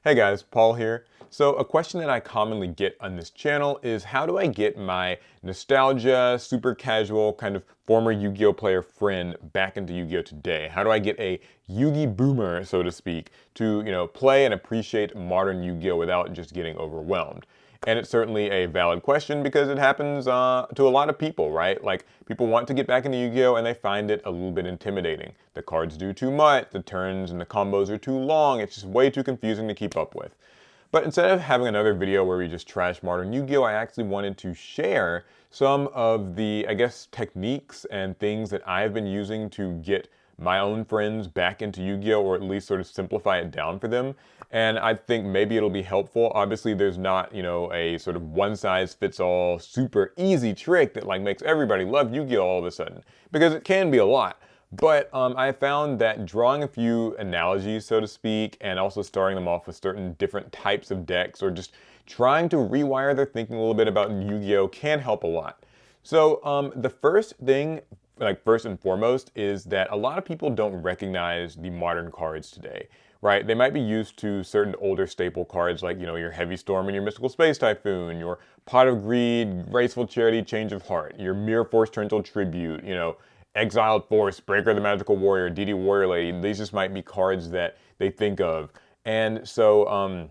Hey guys, Paul here. So a question that I commonly get on this channel is how do I get my nostalgia, super casual, kind of former Yu-Gi-Oh player friend back into Yu-Gi-Oh today? How do I get a Yu-Gi boomer, so to speak, to, play and appreciate modern Yu-Gi-Oh without just getting overwhelmed? And it's certainly a valid question because it happens to a lot of people, right? Like, people want to get back into Yu-Gi-Oh! And they find it a little bit intimidating. The cards do too much, the turns and the combos are too long, it's just way too confusing to keep up with. But instead of having another video where we just trash modern Yu-Gi-Oh! I actually wanted to share some of the, I guess, techniques and things that I've been using to get my own friends back into Yu-Gi-Oh! Or at least sort of simplify it down for them. And I think maybe it'll be helpful. Obviously, there's not, a sort of one-size-fits-all super easy trick that like makes everybody love Yu-Gi-Oh! All of a sudden, because it can be a lot. But I found that drawing a few analogies, so to speak, and also starting them off with certain different types of decks, or just trying to rewire their thinking a little bit about Yu-Gi-Oh! Can help a lot. So the first thing, like first and foremost, is that a lot of people don't recognize the modern cards today, right? They might be used to certain older staple cards like, your Heavy Storm and your Mystical Space Typhoon, your Pot of Greed, Graceful Charity, Change of Heart, your Mirror Force Torrential Tribute, Exiled Force, Breaker the Magical Warrior, DD Warrior Lady. These just might be cards that they think of. And so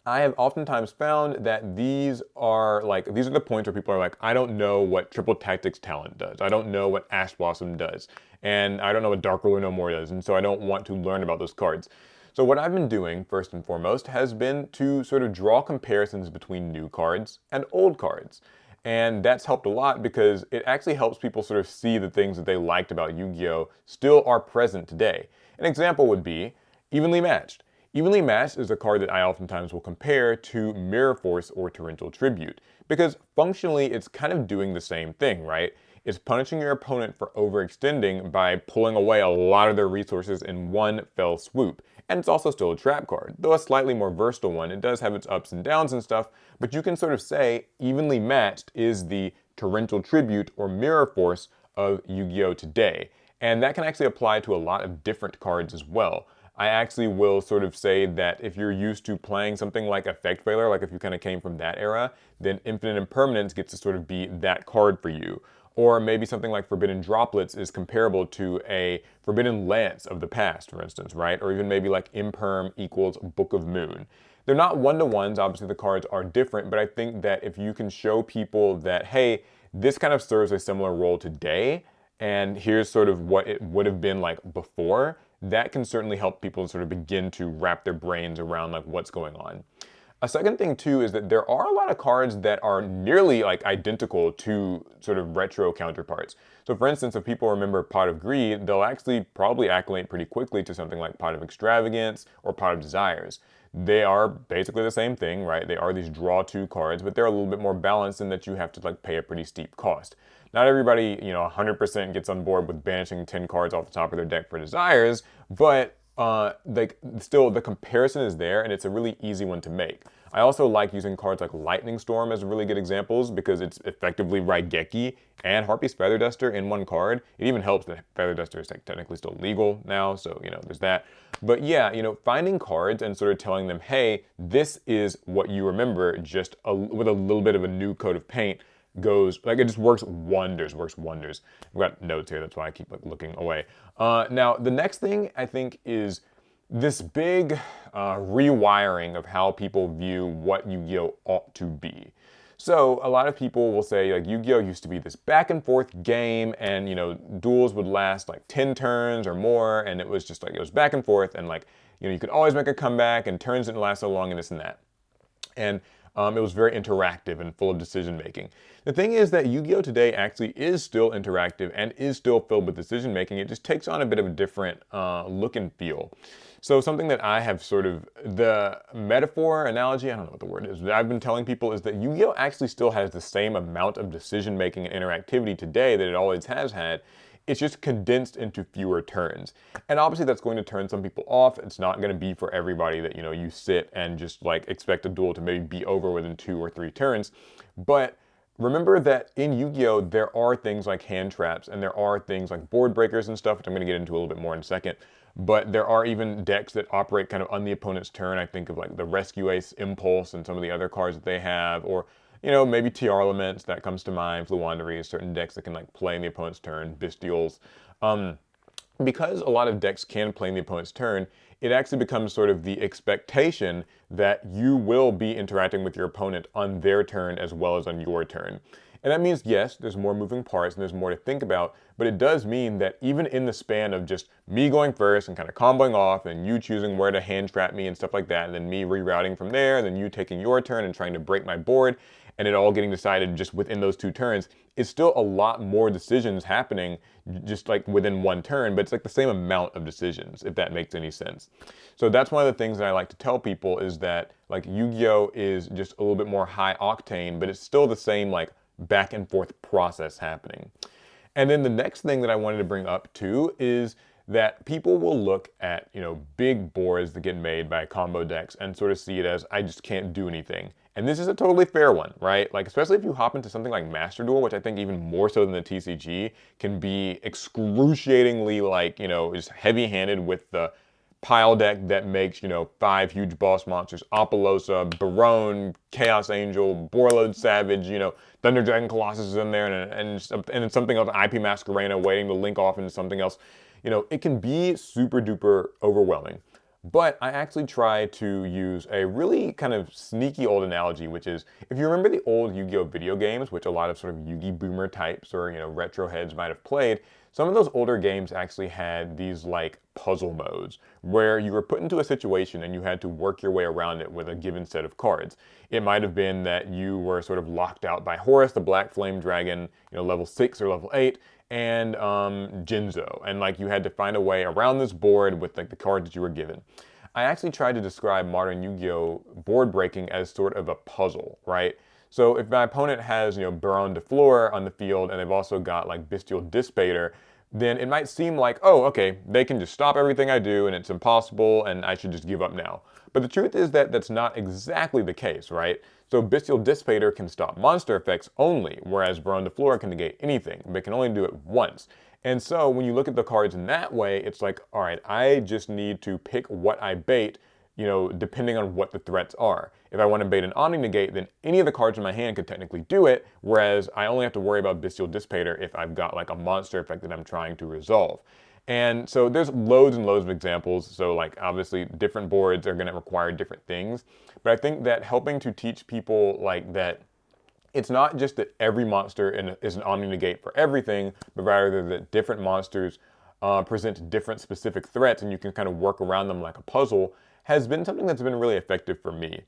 I have oftentimes found that these are the points where people are like, I don't know what Triple Tactics Talent does. I don't know what Ash Blossom does. And I don't know what Dark Ruler No More does. And so I don't want to learn about those cards. So what I've been doing, first and foremost, has been to sort of draw comparisons between new cards and old cards. And that's helped a lot because it actually helps people sort of see the things that they liked about Yu-Gi-Oh! Still are present today. An example would be Evenly Matched. Evenly Matched is a card that I oftentimes will compare to Mirror Force or Torrential Tribute, because functionally it's kind of doing the same thing, right? It's punishing your opponent for overextending by pulling away a lot of their resources in one fell swoop. And it's also still a trap card, though a slightly more versatile one. It does have its ups and downs and stuff, but you can sort of say Evenly Matched is the Torrential Tribute or Mirror Force of Yu-Gi-Oh! Today. And that can actually apply to a lot of different cards as well. I actually will sort of say that if you're used to playing something like Effect Veiler, like if you kind of came from that era, then Infinite Impermanence gets to sort of be that card for you. Or maybe something like Forbidden Droplets is comparable to a Forbidden Lance of the past, for instance, right? Or even maybe like Imperm equals Book of Moon. They're not one-to-ones, obviously the cards are different, but I think that if you can show people that, hey, this kind of serves a similar role today, and here's sort of what it would have been like before, that can certainly help people sort of begin to wrap their brains around like what's going on. A second thing too is that there are a lot of cards that are nearly like identical to sort of retro counterparts. So for instance, if people remember Pot of Greed, they'll actually probably accolade pretty quickly to something like Pot of Extravagance or Pot of Desires. They are basically the same thing, right? They are these draw two cards, but they're a little bit more balanced in that you have to like pay a pretty steep cost. Not everybody, 100% gets on board with banishing 10 cards off the top of their deck for Desires, but still the comparison is there and it's a really easy one to make. I also like using cards like Lightning Storm as really good examples because it's effectively Raigeki and Harpy's Feather Duster in one card. It even helps that Feather Duster is technically still legal now, so there's that. But yeah, finding cards and sort of telling them, hey, this is what you remember, just with a little bit of a new coat of paint, goes like it just works wonders. I've got notes here, that's why I keep like looking away. Now the next thing I think is this big rewiring of how people view what Yu-Gi-Oh ought to be. So a lot of people will say like Yu-Gi-Oh used to be this back and forth game, and duels would last like 10 turns or more, and it was just like it was back and forth, and like you could always make a comeback, and turns didn't last so long, and this and that. And it was very interactive and full of decision making. The thing is that Yu-Gi-Oh! Today actually is still interactive and is still filled with decision making. It just takes on a bit of a different look and feel. So something that I have sort of, the metaphor, analogy, I don't know what the word is, that I've been telling people is that Yu-Gi-Oh! Actually still has the same amount of decision making and interactivity today that it always has had. It's just condensed into fewer turns. And obviously that's going to turn some people off. It's not going to be for everybody that, you sit and just like expect a duel to maybe be over within 2 or 3 turns. But remember that in Yu-Gi-Oh! There are things like hand traps and there are things like board breakers and stuff, which I'm going to get into a little bit more in a second. but there are even decks that operate kind of on the opponent's turn. I think of like the Rescue Ace Impulse and some of the other cards that they have, or maybe TR Elements, that comes to mind, Floowandereeze, certain decks that can like play in the opponent's turn, Bystials. Because a lot of decks can play in the opponent's turn, it actually becomes sort of the expectation that you will be interacting with your opponent on their turn as well as on your turn. And that means, yes, there's more moving parts and there's more to think about, but it does mean that even in the span of just me going first and kind of comboing off and you choosing where to hand trap me and stuff like that, and then me rerouting from there, and then you taking your turn and trying to break my board, and it all getting decided just within those 2 turns, it's still a lot more decisions happening just like within 1 turn, but it's like the same amount of decisions, if that makes any sense. So that's one of the things that I like to tell people, is that like Yu-Gi-Oh is just a little bit more high octane, but it's still the same like back and forth process happening. And then the next thing that I wanted to bring up too is that people will look at, big boards that get made by combo decks and sort of see it as, I just can't do anything. And this is a totally fair one, right? Like, especially if you hop into something like Master Duel, which I think even more so than the TCG, can be excruciatingly like, is heavy-handed with the pile deck that makes, 5 huge boss monsters, Apollousa, Barone, Chaos Angel, Borreload Savage, Thunder Dragon Colossus is in there, and something else, IP Masquerena waiting to link off into something else. It can be super duper overwhelming. But I actually try to use a really kind of sneaky old analogy, which is, if you remember the old Yu-Gi-Oh video games, which a lot of sort of Yu-Gi boomer types or, retro heads might have played, some of those older games actually had these like puzzle modes where you were put into a situation and you had to work your way around it with a given set of cards. It might have been that you were sort of locked out by Horus, the Black Flame Dragon, level 6 or level 8, and Jinzo, and like you had to find a way around this board with like the cards that you were given. I actually tried to describe modern Yu-Gi-Oh board breaking as sort of a puzzle, right? So if my opponent has, Baron de Fleur on the field and they've also got like Bystial Dissipator, then it might seem like, oh, okay, they can just stop everything I do and it's impossible and I should just give up now. But the truth is that that's not exactly the case, right? So Bystial Dissipator can stop monster effects only, whereas Baron de Fleur can negate anything, but can only do it once. And so when you look at the cards in that way, it's like, all right, I just need to pick what I bait, depending on what the threats are. If I want to bait an Omni Negate, then any of the cards in my hand could technically do it, whereas I only have to worry about Bystial Dissipator if I've got like a monster effect that I'm trying to resolve. And so there's loads and loads of examples. So like obviously different boards are going to require different things. But I think that helping to teach people like that, it's not just that every monster is an Omni Negate for everything, but rather that different monsters present different specific threats and you can kind of work around them like a puzzle, has been something that's been really effective for me.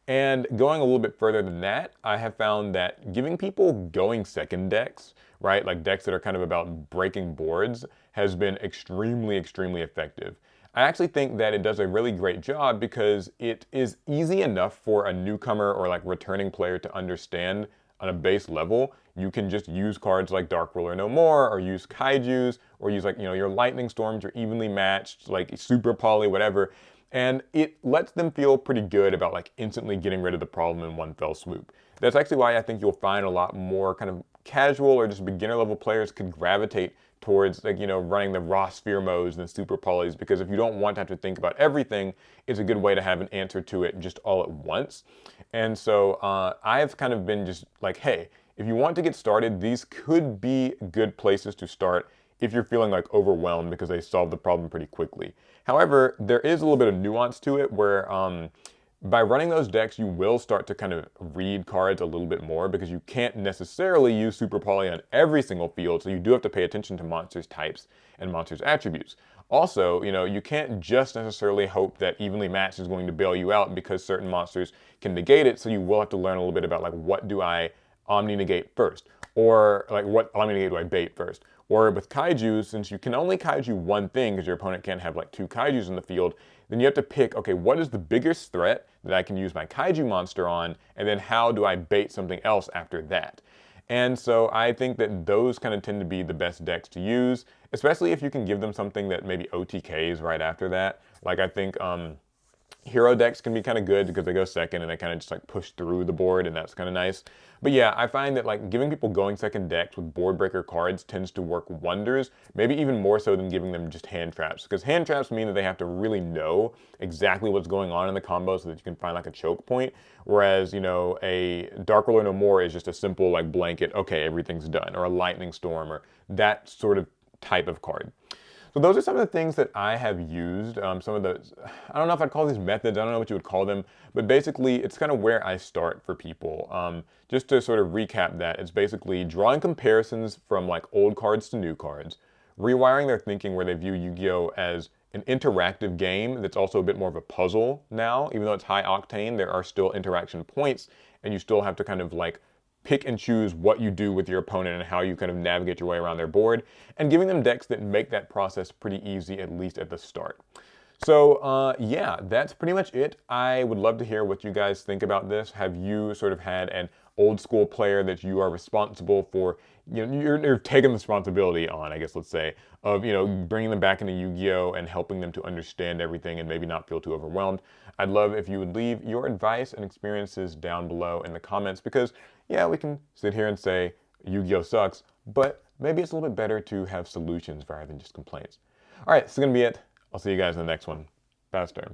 And going a little bit further than that, I have found that giving people going second decks, right, like decks that are kind of about breaking boards, has been extremely, extremely effective. I actually think that it does a really great job because it is easy enough for a newcomer or like returning player to understand on a base level. You can just use cards like Dark Ruler No More, or use Kaijus, or use like, your Lightning Storms, your evenly matched, like Super Poly, whatever. And it lets them feel pretty good about like instantly getting rid of the problem in one fell swoop. That's actually why I think you'll find a lot more kind of casual or just beginner level players could gravitate towards like, running the raw sphere modes and super polys, because if you don't want to have to think about everything, it's a good way to have an answer to it just all at once. And so I've kind of been just like, hey, if you want to get started, these could be good places to start if you're feeling like overwhelmed because they solve the problem pretty quickly. However, there is a little bit of nuance to it where by running those decks, you will start to kind of read cards a little bit more because you can't necessarily use Super Poly on every single field, so you do have to pay attention to monsters' types and monsters' attributes. Also, you can't just necessarily hope that evenly matched is going to bail you out because certain monsters can negate it, so you will have to learn a little bit about like what do I Omni Negate first, or like what Omni Negate do I bait first. Or with Kaiju, since you can only Kaiju one thing because your opponent can't have like 2 Kaijus in the field, then you have to pick, okay, what is the biggest threat that I can use my Kaiju monster on, and then how do I bait something else after that? And so I think that those kind of tend to be the best decks to use, especially if you can give them something that maybe OTKs right after that. Like I think Hero decks can be kind of good because they go second and they kind of just like push through the board, and that's kind of nice. But yeah, I find that like giving people going second decks with board breaker cards tends to work wonders, maybe even more so than giving them just hand traps. Because hand traps mean that they have to really know exactly what's going on in the combo so that you can find like a choke point. Whereas, you know, a Dark Ruler No More is just a simple like blanket, okay, everything's done, or a Lightning Storm, or that sort of type of card. So those are some of the things that I have used. Some of those, I don't know if I'd call these methods, I don't know what you would call them, but basically it's kind of where I start for people. Just to sort of recap that, it's basically drawing comparisons from like old cards to new cards, rewiring their thinking where they view Yu-Gi-Oh! As an interactive game that's also a bit more of a puzzle now. Even though it's high octane, there are still interaction points, and you still have to kind of like pick and choose what you do with your opponent and how you kind of navigate your way around their board, and giving them decks that make that process pretty easy, at least at the start. So yeah, that's pretty much it. I would love to hear what you guys think about this. Have you sort of had an old school player that you are responsible for, you know, you're taking the responsibility on, I guess, let's say, of, you know, bringing them back into Yu-Gi-Oh! And helping them to understand everything and maybe not feel too overwhelmed? I'd love if you would leave your advice and experiences down below in the comments, because yeah, we can sit here and say Yu-Gi-Oh! Sucks, but maybe it's a little bit better to have solutions rather than just complaints. All right, this is going to be it. I'll see you guys in the next one. Faster.